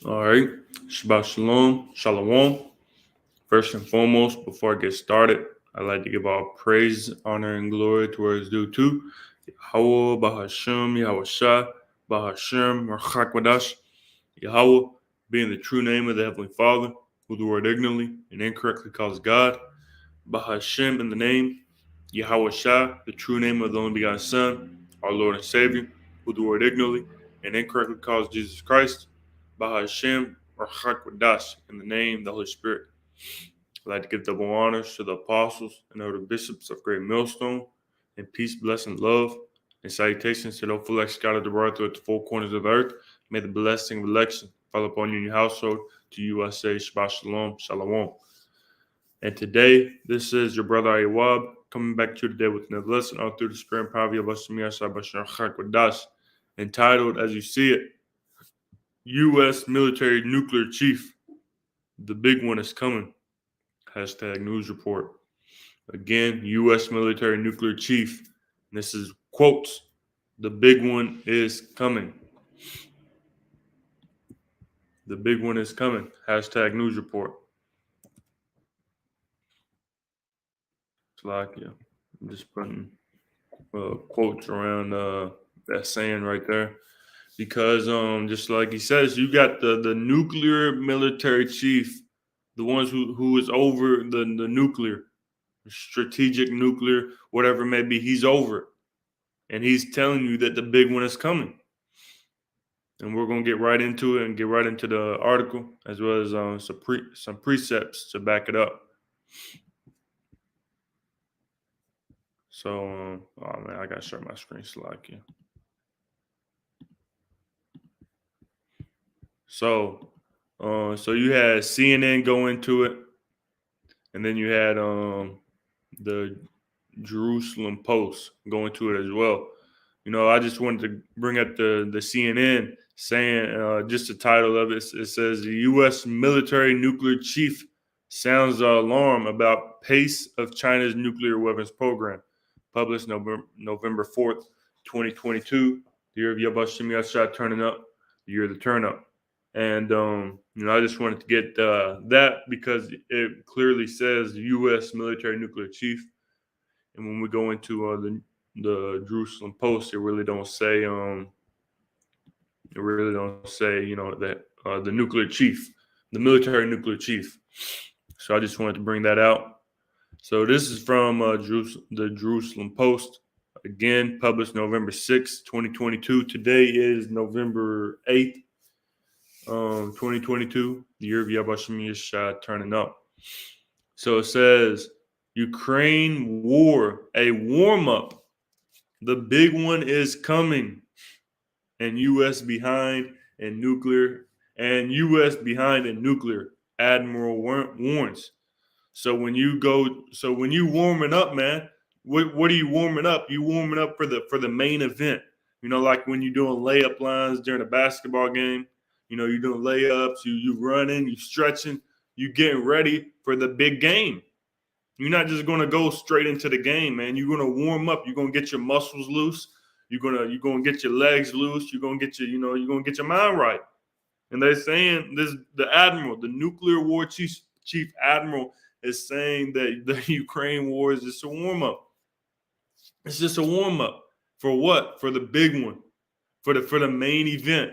All right. Shabbat Shalom. Shalom. First and foremost, before I get started, I'd like to give all praise, honor, and glory to where it's due to Yahweh, Bahashem, Yahweh Shah, Bahashem, Rachakwadash, Yahweh, being the true name of the Heavenly Father, who the word ignorantly and incorrectly calls God, Bahashem in the name, Yahweh Shah, the true name of the only begotten Son, our Lord and Savior, who the word ignorantly and incorrectly calls Jesus Christ, Bahashem, Rachakwadash, in the name of the Holy Spirit. I'd like to give double honors to the apostles and other bishops of Great Millstone, and peace, blessing, love, and salutations to the hopeful elect scattered abroad throughout the four corners of the earth. May the blessing of election fall upon you and your household. To you I say, Shabbat Shalom, Shalom. And today, this is your brother Ayawab coming back to you today with another lesson all through the spirit and power of Bashar entitled, as you see it, U.S. Military Nuclear Chief. The big one is coming. Hashtag news report. Again, U.S. military nuclear chief. And this is quotes. The big one is coming. The big one is coming. Hashtag news report. I'm just putting quotes around that saying right there. Because just like he says, you got the nuclear military chief, the ones who is over the nuclear, strategic nuclear, whatever it may be, he's over it. And he's telling you that the big one is coming. And we're going to get right into it and get right into the article, as well as some precepts to back it up. So, oh man, I got to share my screen Slack here. So you had CNN go into it, and then you had the Jerusalem Post go into it as well. You know, I just wanted to bring up the CNN saying just the title of it. It says the U.S. military nuclear chief sounds alarm about pace of China's nuclear weapons program. Published November 4th, 2022. The year of Yabashim Yashad turning up. The year of the turn up. And, you know, I just wanted to get that because it clearly says U.S. military nuclear chief. And when we go into the Jerusalem Post, it really don't say you know, that the nuclear chief, the military nuclear chief. So I just wanted to bring that out. So this is from the Jerusalem Post, again published November 6th, 2022. Today is November 8th, 2022, the year of Yabashim Yeshua turning up. So it says Ukraine war, a warm up. The big one is coming. And U.S. behind in nuclear. Admiral warns. So when you warming up, man, what are you warming up? You warming up for the main event. You know, like when you're doing layup lines during a basketball game. You know, you're doing layups, you running, you stretching, you getting ready for the big game. You're not just gonna go straight into the game, man. You're gonna warm up. You're gonna get your muscles loose. You're gonna get your legs loose. You're gonna get you're gonna get your mind right. And they're saying this, the admiral, the nuclear war chief admiral, is saying that the Ukraine war is just a warm up. It's just a warm up for what? For the big one, for the main event.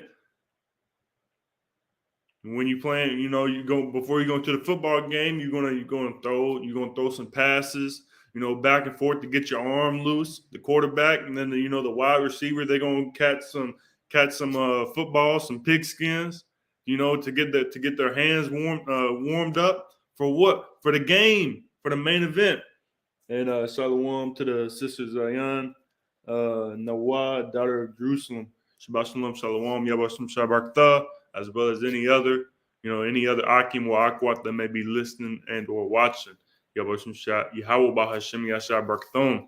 When you playing, you know, you go before you go into the football game, you're gonna throw some passes, you know, back and forth to get your arm loose, the quarterback, and then the wide receiver, they're gonna catch some footballs, some pigskins, you know, to get their hands warmed up for what? For the game, for the main event. And Shalom to the sisters Zayan, Nawad, daughter of Jerusalem, Shabbat Shalom, Shalom, Yabashim Shabbat, as well as any other Akim or Akwat that may be listening and or watching. Yabashim Yahweh Bahashim Yashar Barkathon.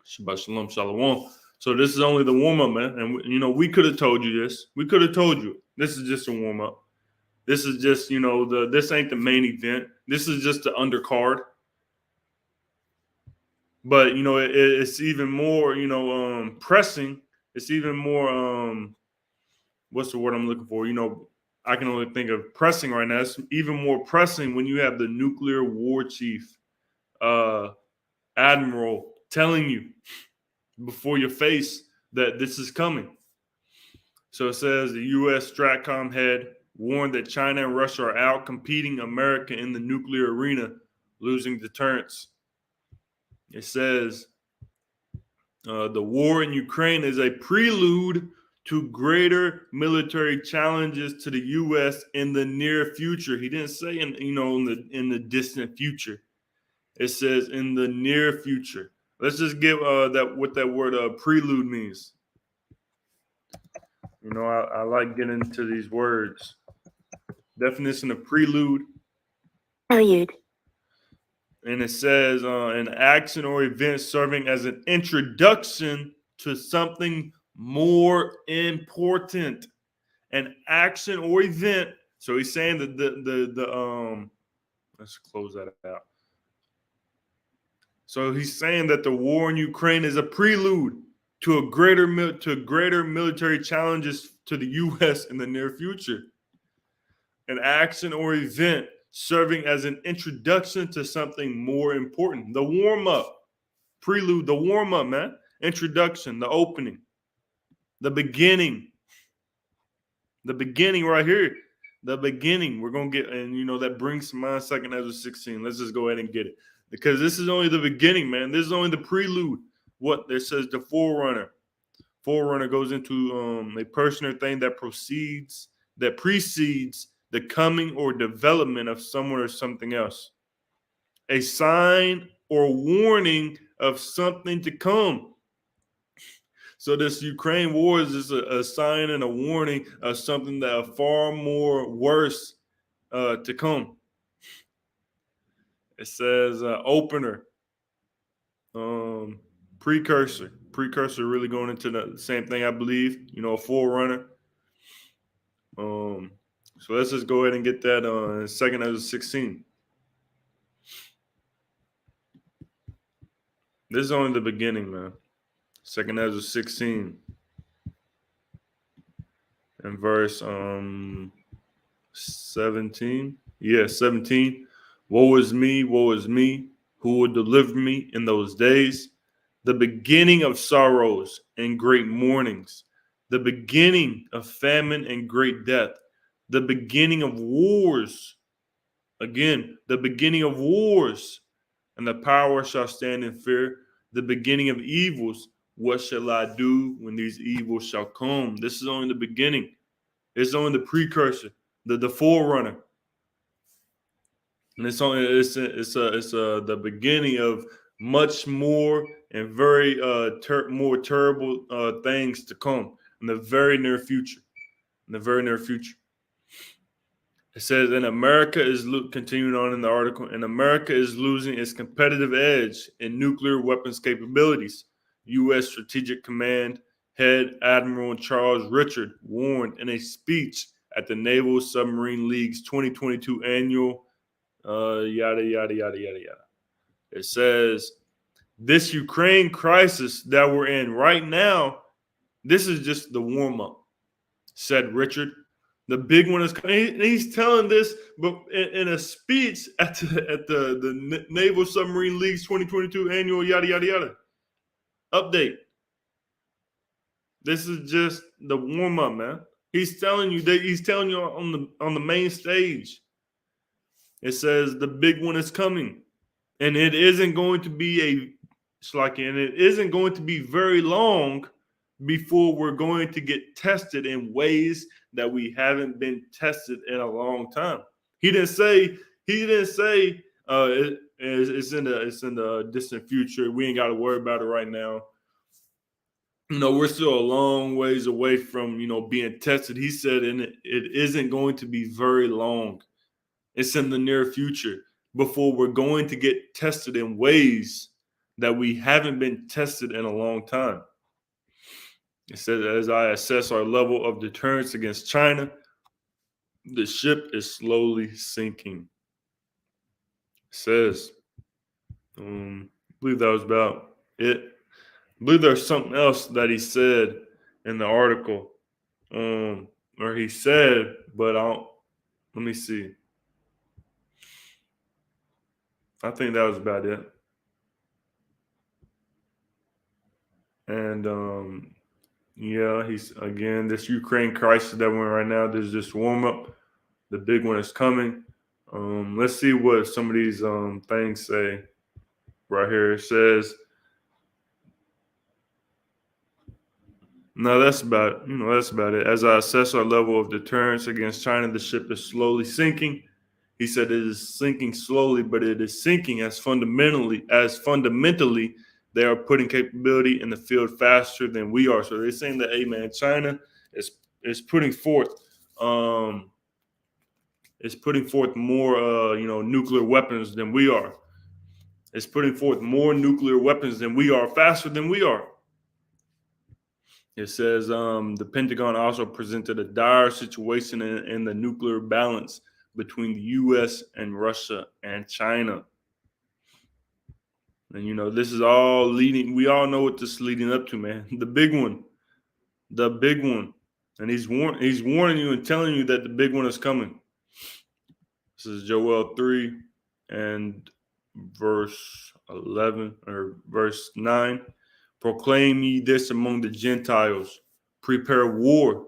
Shabbat Shalom, Shalom. So this is only the warm up, man. And you know, we could have told you this. We could have told you this is just a warm up. This is just, you know, this ain't the main event. This is just the undercard. But you know, it's even more, you know, pressing. It's even more what's the word I'm looking for? You know, I can only think of pressing right now. It's even more pressing when you have the nuclear war chief, admiral, telling you before your face that this is coming. So it says the U.S. Stratcom head warned that China and Russia are out competing America in the nuclear arena, losing deterrence. It says the war in Ukraine is a prelude to greater military challenges to the U.S. in the near future. He didn't say in the distant future. It says in the near future. Let's just give what that word prelude means. You know, I like getting into these words. Definition of prelude. Prelude. And it says an action or event serving as an introduction to something more important. An action or event. So he's saying that the let's close that out. So he's saying that the war in Ukraine is a prelude to greater military challenges to the U.S. in the near future. An action or event serving as an introduction to something more important. The warm-up, prelude, the warm-up, man. Introduction, the opening, the beginning. The beginning right here. The beginning. We're going to get, and that brings to mind 2 Ezra 16. Let's just go ahead and get it. Because this is only the beginning, man. This is only the prelude. What it says, the forerunner. Forerunner goes into a person or thing that precedes the coming or development of someone or something else. A sign or warning of something to come. So this Ukraine war is just a sign and a warning of something that are far more worse to come. It says opener, precursor really going into the same thing, I believe, a forerunner. So let's just go ahead and get that on 2 Ezra 16. This is only the beginning, man. 2 Ezra 16 and verse 17. Yeah, 17. Woe is me, who will deliver me in those days? The beginning of sorrows and great mournings, the beginning of famine and great death, the beginning of wars. Again, the beginning of wars, and the power shall stand in fear. The beginning of evils. What shall I do when these evils shall come? This is only the beginning. It's only the precursor, the forerunner, and it's the beginning of much more and very more terrible things to come in the very near future. In the very near future. It says, and America is continuing on in the article, and America is losing its competitive edge in nuclear weapons capabilities. U.S. Strategic Command head Admiral Charles Richard warned in a speech at the Naval Submarine League's 2022 annual yada, yada, yada, yada, yada. It says, this Ukraine crisis that we're in right now, this is just the warm-up, said Richard. The big one is coming. He's telling this, but in a speech at the Naval Submarine League's 2022 annual yada yada yada update. This is just the warm up, man. He's telling you on the main stage. It says the big one is coming, and it isn't going to be it isn't going to be very long before we're going to get tested in ways that we haven't been tested in a long time. He didn't say it's in the distant future. We ain't got to worry about it right now. We're still a long ways away from being tested. He said, and it isn't going to be very long. It's in the near future before we're going to get tested in ways that we haven't been tested in a long time. It says, as I assess our level of deterrence against China, the ship is slowly sinking. It says, I believe that was about it. I believe there's something else that he said in the article. or he said, but let me see. I think that was about it. And yeah, he's again this Ukraine crisis that we're in right now. There's this warm up. The big one is coming. Let's see what some of these things say. Right here it says, no, that's about it. As I assess our level of deterrence against China, the ship is slowly sinking. He said it is sinking slowly, but it is sinking as fundamentally they are putting capability in the field faster than we are. So they're saying that, hey man, China is putting forth more nuclear weapons than we are. It's putting forth more nuclear weapons than we are, faster than we are. It says the Pentagon also presented a dire situation in the nuclear balance between the U.S. and Russia and China. And this is all leading. We all know what this is leading up to, man. The big one. And he's warning you and telling you that the big one is coming. This is Joel 3 and verse 11 or verse 9. Proclaim ye this among the Gentiles. Prepare war.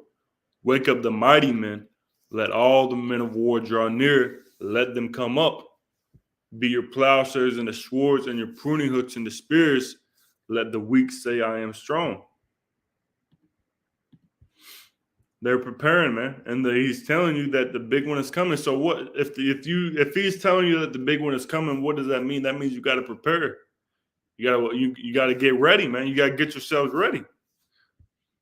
Wake up the mighty men. Let all the men of war draw near. Let them come up. Be your plowshares and the swords and your pruning hooks and the spears. Let the weak say, I am strong. They're preparing, man, and he's telling you that the big one is coming. So what if he's telling you that the big one is coming? What does that mean? That means you got to prepare. You got to get ready, man. You got to get yourselves ready.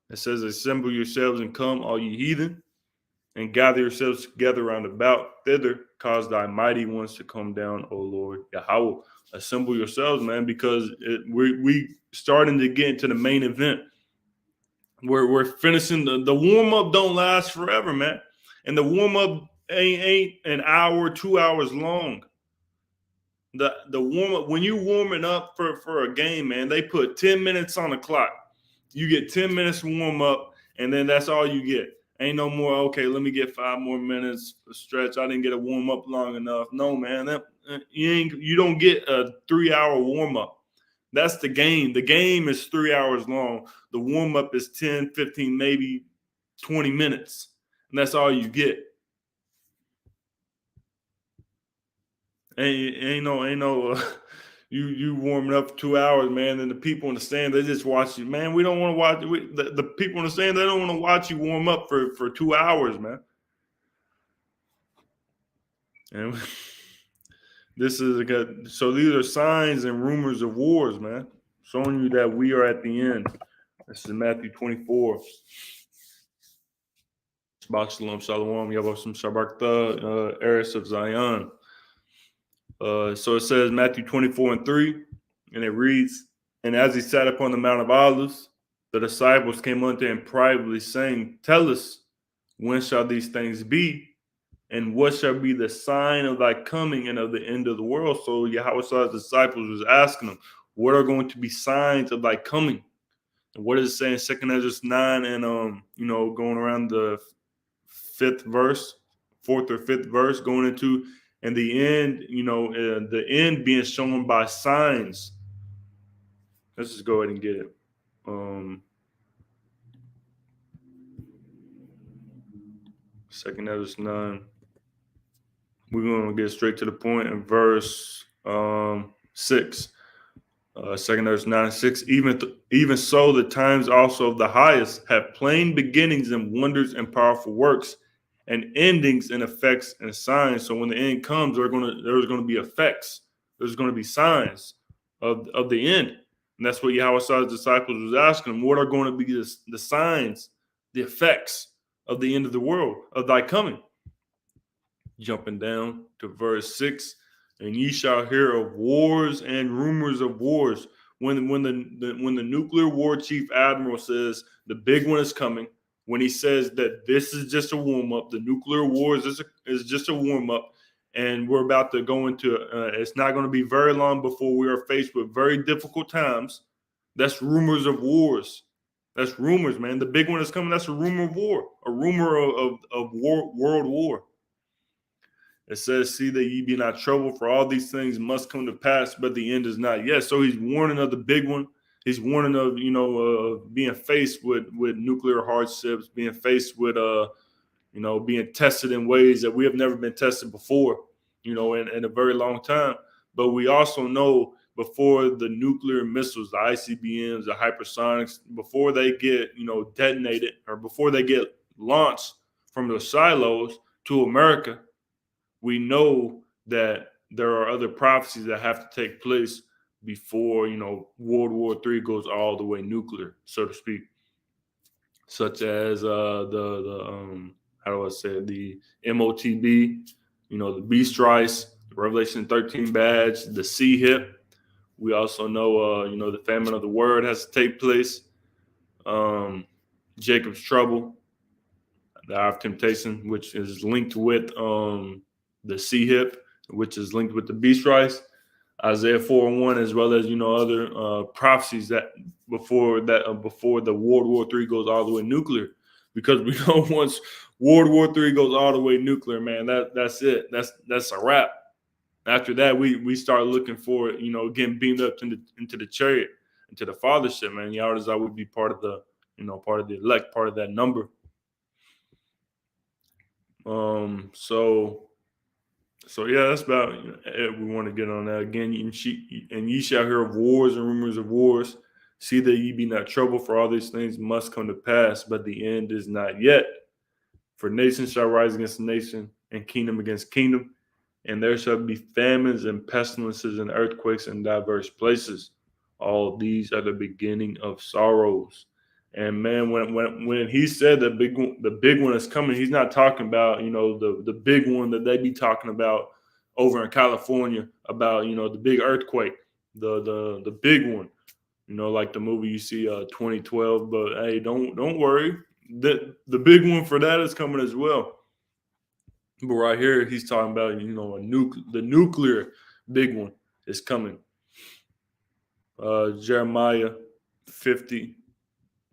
It says, assemble yourselves and come, all you heathen, and gather yourselves together round about thither. Cause thy mighty ones to come down, O Lord Yahweh. Assemble yourselves, man, because we starting to get into the main event. We're finishing the warm up. Don't last forever, man, and the warm up ain't an hour, 2 hours long. The warm up, when you warming up for a game, man, they put 10 minutes on the clock. You get 10 minutes warm up, and then that's all you get. Ain't no more. Okay, let me get 5 more minutes stretch. I didn't get a warm up long enough. No, man, you don't get a 3-hour warm up. That's the game. The game is 3 hours long. The warm up is 10, 15, maybe 20 minutes. And that's all you get. Ain't no you warming up for 2 hours, man. And the people in the stand, they just watch you. Man, we don't want to watch the people in the stand, they don't want to watch you warm up for 2 hours, man. And this is so these are signs and rumors of wars, man, showing you that we are at the end. This is Matthew 24. Shabbat shalom, shalom, yavosim shabakta, Eris of Zion. So it says Matthew 24 and 3, and it reads, and as he sat upon the Mount of Olives, the disciples came unto him privately, saying, tell us, when shall these things be? And what shall be the sign of thy coming and of the end of the world? So Yahweh's disciples was asking them, what are going to be signs of thy coming? And what is it saying? 2 Ezra 9 and going around the 4th or 5th verse, going into and the end, the end being shown by signs. Let's just go ahead and get it. 2 Ezra 9. We're going to get straight to the point in verse 6. 2 Ezra 9 and 6. Even so, the times also of the highest have plain beginnings and wonders and powerful works, and endings and effects and signs. So when the end comes, there's going to be effects. There's going to be signs of the end. And that's what Yahweh's disciples was asking them. What are going to be the signs, the effects of the end of the world, of thy coming? Jumping down to verse 6. And ye shall hear of wars and rumors of wars. When the nuclear war chief admiral says the big one is coming, when he says that this is just a warm-up, the nuclear war is just a warm-up, and we're about to go into, it's not going to be very long before we are faced with very difficult times. That's rumors of wars. That's rumors, man. The big one is coming. That's a rumor of war, a rumor of world war. It says, see that ye be not troubled, for all these things must come to pass, but the end is not yet. So he's warning of the big one. He's warning of, being faced with nuclear hardships, being faced with, being tested in ways that we have never been tested before, in a very long time. But we also know before the nuclear missiles, the ICBMs, the hypersonics, before they get, detonated or before they get launched from the silos to America, we know that there are other prophecies that have to take place before, World War III goes all the way nuclear, so to speak, such as the how do I say it? The MOTB, the Beast Rice, the Revelation 13 badge, the C hip. We also know, the famine of the word has to take place. Jacob's trouble, the hour of temptation, which is linked with the C hip, which is linked with the Beast Rice, Isaiah 4:1, as well as other prophecies that before the World War III goes all the way nuclear, because we know once World War III goes all the way nuclear, man, that's it. That's a wrap. After that, we start looking for getting beamed up into the chariot, into the fathership, man. Yahweh would be part of the elect, part of that number. So yeah, that's about it. We want to get on that again. And ye shall hear of wars and rumors of wars. See that ye be not troubled, for all these things must come to pass, but the end is not yet. For nation shall rise against nation, and kingdom against kingdom, and there shall be famines and pestilences and earthquakes in diverse places. All these are the beginning of sorrows. And man, when he said the big one is coming, he's not talking about the big one that they be talking about over in California about the big earthquake, the big one, like the movie you see 2012. But hey, don't worry, the big one for that is coming as well. But right here, he's talking about the nuclear big one is coming. Jeremiah 50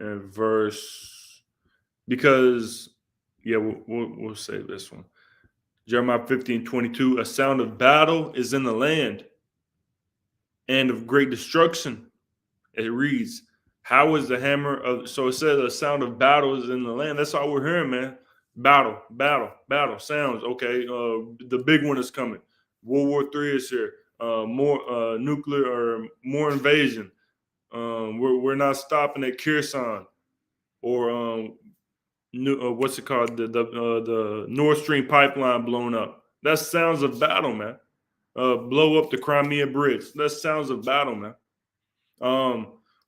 and verse, because we'll save this one. Jeremiah 15:22, a sound of battle is in the land and of great destruction. It reads, how is the hammer of, so it says a sound of battle is in the land. That's all we're hearing, man. Battle sounds. Okay, the big one is coming. World War III is here. More nuclear or more invasion. We're not stopping at Kherson or what's it called? The Nord Stream pipeline blown up. That sounds of battle, man. Blow up the Crimea Bridge. That sounds of battle, man.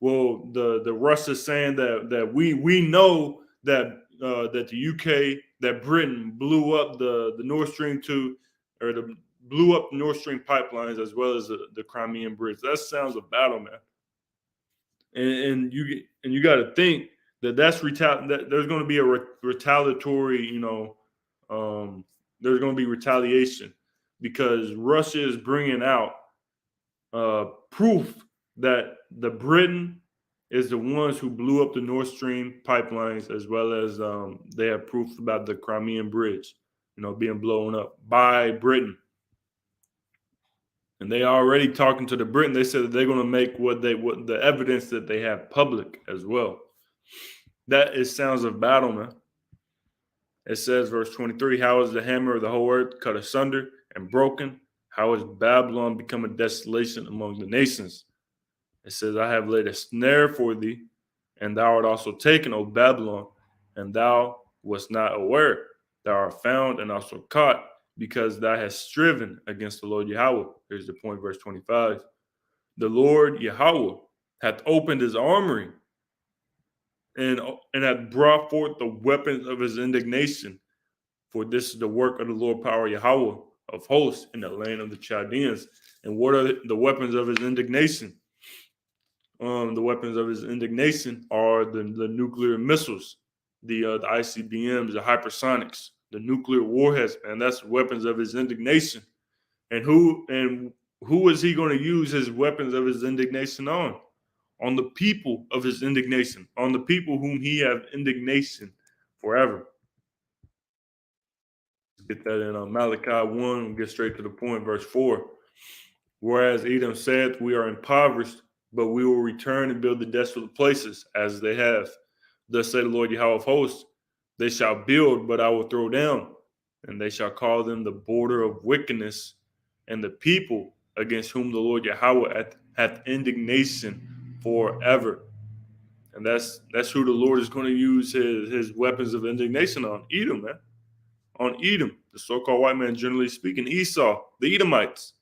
Well, the Russia's saying that we know that that the UK, that Britain blew up the Nord Stream 2, or blew up Nord Stream pipelines as well as the Crimean Bridge. That sounds of battle, man. And you got to think that that there's going to be a retaliatory, there's going to be retaliation, because Russia is bringing out proof that the Britain is the ones who blew up the Nord Stream pipelines, as well as they have proof about the Crimean Bridge, being blown up by Britain. And they already talking to the Britain. They said that they're going to make what the evidence that they have public as well. That is sounds of battle, man. It says, verse 23, how is the hammer of the whole earth cut asunder and broken? How is Babylon become a desolation among the nations? It says, I have laid a snare for thee, and thou art also taken, O Babylon, and thou wast not aware. Thou art found and also caught, because thou hast striven against the Lord Yahweh. Here's the point, verse 25. The Lord Yahweh hath opened his armory and hath brought forth the weapons of his indignation. For this is the work of the Lord power Yahweh of hosts in the land of the Chaldeans. And what are the weapons of his indignation? The weapons of his indignation are the nuclear missiles, the ICBMs, the hypersonics, the nuclear warheads, and that's weapons of his indignation. And who is he going to use his weapons of his indignation on? on the people of his indignation, on the people whom he have indignation forever. Get that in Malachi 1. We'll get straight to the point, verse 4. Whereas Edom saith, we are impoverished, but we will return and build the desolate places as they have. Thus said the Lord Yahweh of hosts, they shall build, but I will throw down, and they shall call them the border of wickedness, and the people against whom the Lord Yahweh hath indignation forever. And that's who the Lord is going to use his weapons of indignation on. Edom, man. On Edom, the so-called white man, generally speaking, Esau, the Edomites.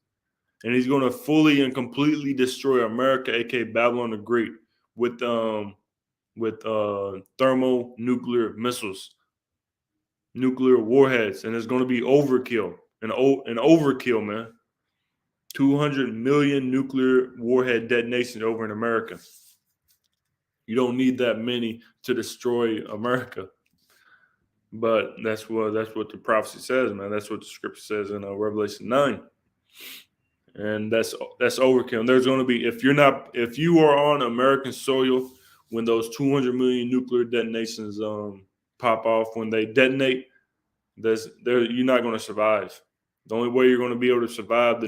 And he's going to fully and completely destroy America, aka Babylon the Great, with thermonuclear missiles, nuclear warheads, and it's going to be overkill, an overkill, man. 200 million nuclear warhead detonations over in America. You don't need that many to destroy America. But that's what the prophecy says, man. That's what the scripture says in Revelation 9. And that's overkill. And there's going to be, if you are on American soil when those 200 million nuclear detonations pop off, when they detonate, you're not going to survive. The only way you're going to be able to survive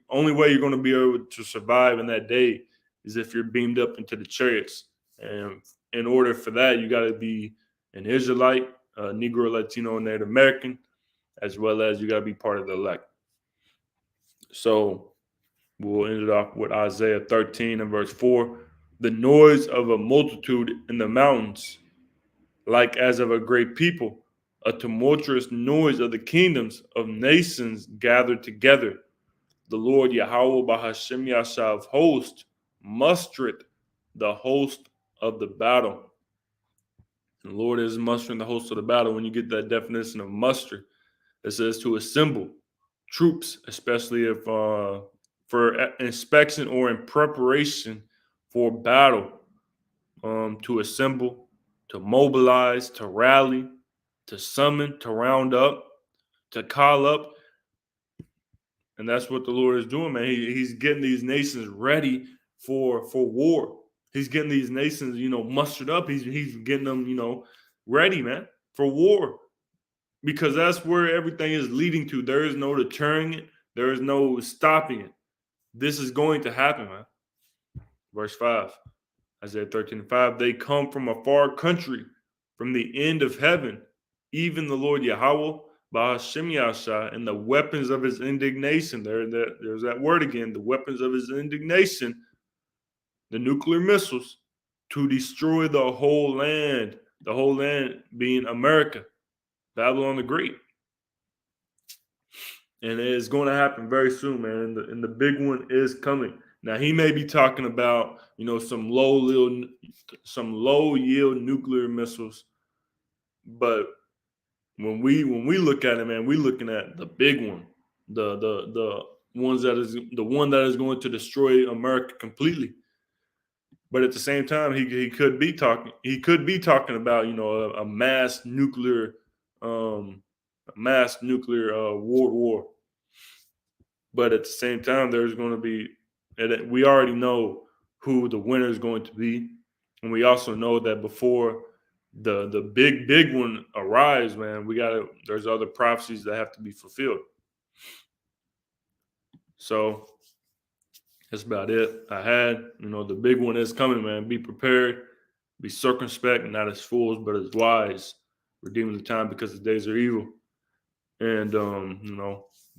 only way you're going to be able to survive in that day is if you're beamed up into the chariots. And in order for that, you got to be an Israelite, Negro, Latino, and Native American, as well as you got to be part of the elect. So we'll end it off with Isaiah 13 and verse 4. The noise of a multitude in the mountains, like as of a great people, a tumultuous noise of the kingdoms of nations gathered together. The Lord Yahweh Bahashem Yasha of hosts mustereth the host of the battle. The Lord is mustering the host of the battle. When you get that definition of muster, it says to assemble troops, especially if for inspection or in preparation for battle, to assemble, to mobilize, to rally, to summon, to round up, to call up. And that's what the Lord is doing, man. He's getting these nations ready for war. He's getting these nations, mustered up. He's getting them, ready, man, for war. Because that's where everything is leading to. There is no deterring it. There is no stopping it. This is going to happen, man. Verse 5, Isaiah 13:5. They come from a far country, from the end of heaven, even the Lord Yahweh, Bahashem Yasha, and the weapons of his indignation. There's that word again, the weapons of his indignation, the nuclear missiles, to destroy the whole land being America, Babylon the Great. And it's going to happen very soon, man. And the big one is coming. Now, he may be talking about, some low yield nuclear missiles, but when we look at it, man, we're looking at the big one, the one that is going to destroy America completely. But at the same time, he could be talking about a mass nuclear world war. But at the same time, there's going to be, and we already know who the winner is going to be, and we also know that before the big one arrives, man, there's other prophecies that have to be fulfilled. So that's about it. The big one is coming, man. Be prepared, be circumspect, not as fools, but as wise, redeeming the time because the days are evil. And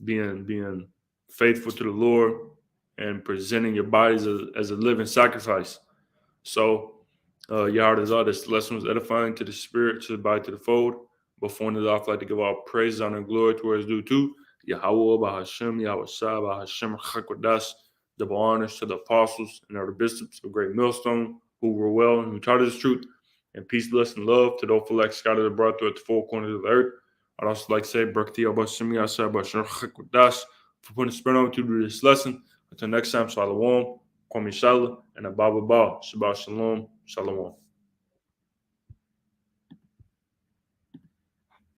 being faithful to the Lord and presenting your bodies as a living sacrifice. So Yahweh, this lesson was edifying to the spirit, to the body, to the fold. Before it off, I'd like to give all praise, honor, and glory to where it's due to Yahweh, Bahashem, Yahweh Shah, Bahashem, Chakodash, double honors to the apostles and other bishops of Great Millstone who were well and who taught us truth, and peace, blessing, and love to those elect scattered abroad throughout the four corners of the earth. I'd also like to say, Barakati Bahashem, Yahweh Bahashem, Chakodash, for putting the spirit on me to do this lesson. Until next time, Shalom, Kwame Shala, and Abba Ba. Shabbat Shalom, Shalom.